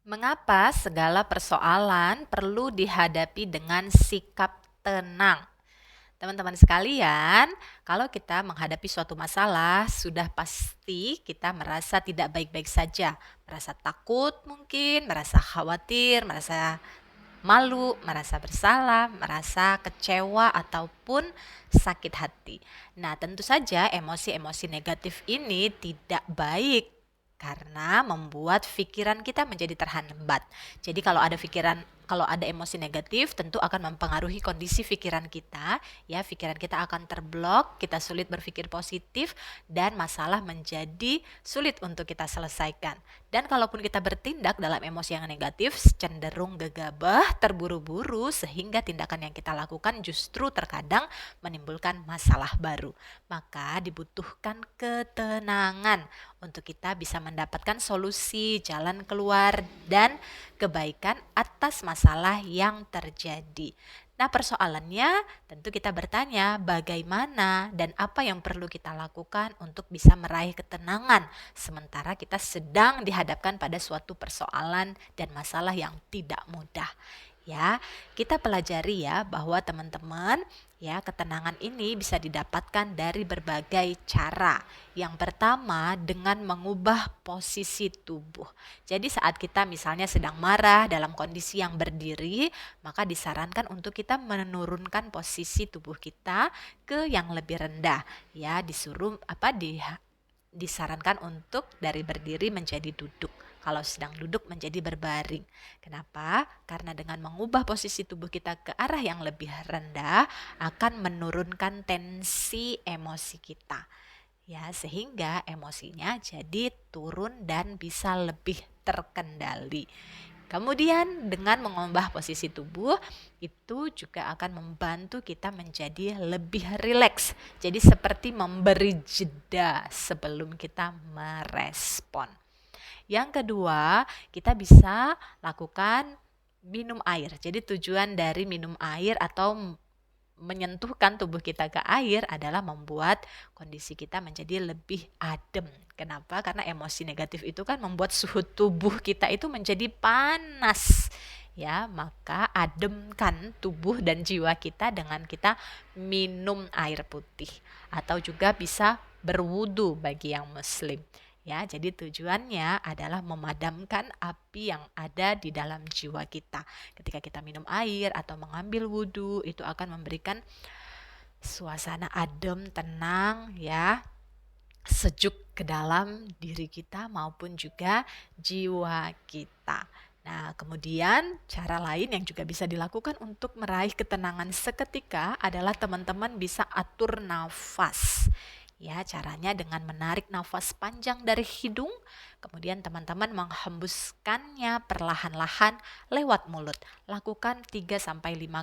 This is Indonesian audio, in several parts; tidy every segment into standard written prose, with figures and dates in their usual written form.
Mengapa segala persoalan perlu dihadapi dengan sikap tenang? Teman-teman sekalian, kalau kita menghadapi suatu masalah, sudah pasti kita merasa tidak baik-baik saja. Merasa takut mungkin, merasa khawatir, merasa malu, merasa bersalah, merasa kecewa, ataupun sakit hati. Nah, tentu saja emosi-emosi negatif ini tidak baik karena membuat pikiran kita menjadi terhambat. Jadi kalau ada emosi negatif tentu akan mempengaruhi kondisi pikiran kita, ya pikiran kita akan terblok, kita sulit berpikir positif dan masalah menjadi sulit untuk kita selesaikan. Dan kalaupun kita bertindak dalam emosi yang negatif, cenderung gegabah, terburu-buru, sehingga tindakan yang kita lakukan justru terkadang menimbulkan masalah baru. Maka dibutuhkan ketenangan untuk kita bisa mendapatkan solusi, jalan keluar, dan kebaikan atas masalah yang terjadi. Nah, persoalannya tentu kita bertanya bagaimana dan apa yang perlu kita lakukan untuk bisa meraih ketenangan sementara kita sedang dihadapkan pada suatu persoalan dan masalah yang tidak mudah. Ya, kita pelajari ya bahwa teman-teman ya ketenangan ini bisa didapatkan dari berbagai cara. Yang pertama dengan mengubah posisi tubuh. Jadi saat kita misalnya sedang marah dalam kondisi yang berdiri, maka disarankan untuk kita menurunkan posisi tubuh kita ke yang lebih rendah. Ya, disarankan untuk dari berdiri menjadi duduk. Kalau sedang duduk menjadi berbaring. Kenapa? Karena dengan mengubah posisi tubuh kita ke arah yang lebih rendah akan menurunkan tensi emosi kita. Ya, sehingga emosinya jadi turun dan bisa lebih terkendali. Kemudian dengan mengubah posisi tubuh itu juga akan membantu kita menjadi lebih rileks. Jadi seperti memberi jeda sebelum kita merespon. Yang kedua, kita bisa lakukan minum air. Jadi tujuan dari minum air atau menyentuhkan tubuh kita ke air adalah membuat kondisi kita menjadi lebih adem. Kenapa? Karena emosi negatif itu kan membuat suhu tubuh kita itu menjadi panas. Ya, maka ademkan tubuh dan jiwa kita dengan kita minum air putih atau juga bisa berwudu bagi yang muslim. Ya, jadi tujuannya adalah memadamkan api yang ada di dalam jiwa kita. Ketika kita minum air atau mengambil wudhu, itu akan memberikan suasana adem, tenang, ya, sejuk ke dalam diri kita maupun juga jiwa kita. Nah, kemudian cara lain yang juga bisa dilakukan untuk meraih ketenangan seketika adalah teman-teman bisa atur nafas. Ya, caranya dengan menarik nafas panjang dari hidung, kemudian teman-teman menghembuskannya perlahan-lahan lewat mulut. Lakukan 3-5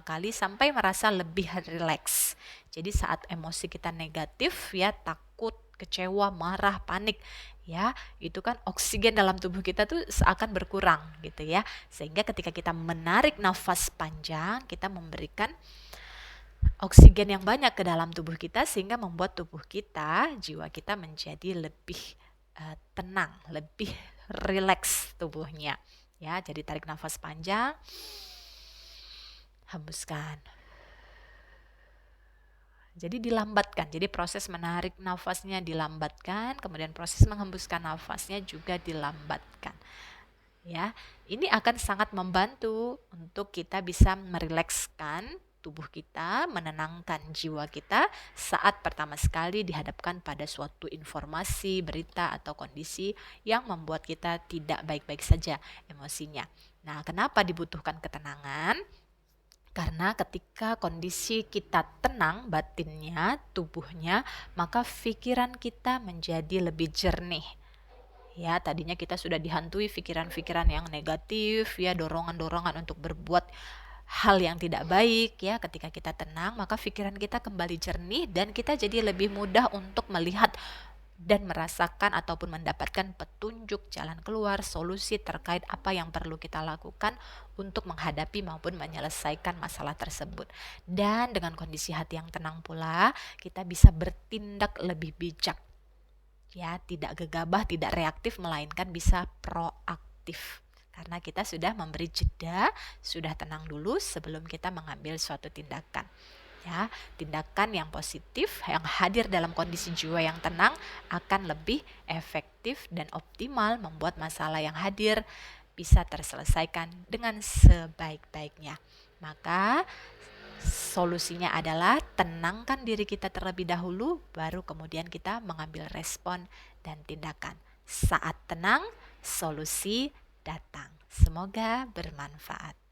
kali sampai merasa lebih rileks. Jadi saat emosi kita negatif ya, takut, kecewa, marah, panik, ya, itu kan oksigen dalam tubuh kita tuh seakan berkurang gitu ya. Sehingga ketika kita menarik nafas panjang, kita memberikan oksigen yang banyak ke dalam tubuh kita sehingga membuat tubuh kita, jiwa kita menjadi lebih tenang, lebih rileks tubuhnya. Ya, jadi tarik nafas panjang, hembuskan. Jadi dilambatkan. Jadi proses menarik nafasnya dilambatkan, kemudian proses menghembuskan nafasnya juga dilambatkan. Ya, ini akan sangat membantu untuk kita bisa merilekskan tubuh kita, menenangkan jiwa kita saat pertama sekali dihadapkan pada suatu informasi, berita atau kondisi yang membuat kita tidak baik-baik saja emosinya. Nah, kenapa dibutuhkan ketenangan? Karena ketika kondisi kita tenang batinnya, tubuhnya, maka pikiran kita menjadi lebih jernih. Ya, tadinya kita sudah dihantui pikiran-pikiran yang negatif, ya, dorongan-dorongan untuk berbuat hal yang tidak baik, ya. Ketika kita tenang, maka pikiran kita kembali jernih dan kita jadi lebih mudah untuk melihat dan merasakan ataupun mendapatkan petunjuk jalan keluar, solusi terkait apa yang perlu kita lakukan untuk menghadapi maupun menyelesaikan masalah tersebut. Dan dengan kondisi hati yang tenang pula, kita bisa bertindak lebih bijak. Ya, tidak gegabah, tidak reaktif, melainkan bisa proaktif. karena kita sudah memberi jeda, sudah tenang dulu sebelum kita mengambil suatu tindakan. Ya, tindakan yang positif yang hadir dalam kondisi jiwa yang tenang akan lebih efektif dan optimal membuat masalah yang hadir bisa terselesaikan dengan sebaik-baiknya. Maka solusinya adalah tenangkan diri kita terlebih dahulu, baru kemudian kita mengambil respon dan tindakan. Saat tenang, solusi datang. Semoga bermanfaat.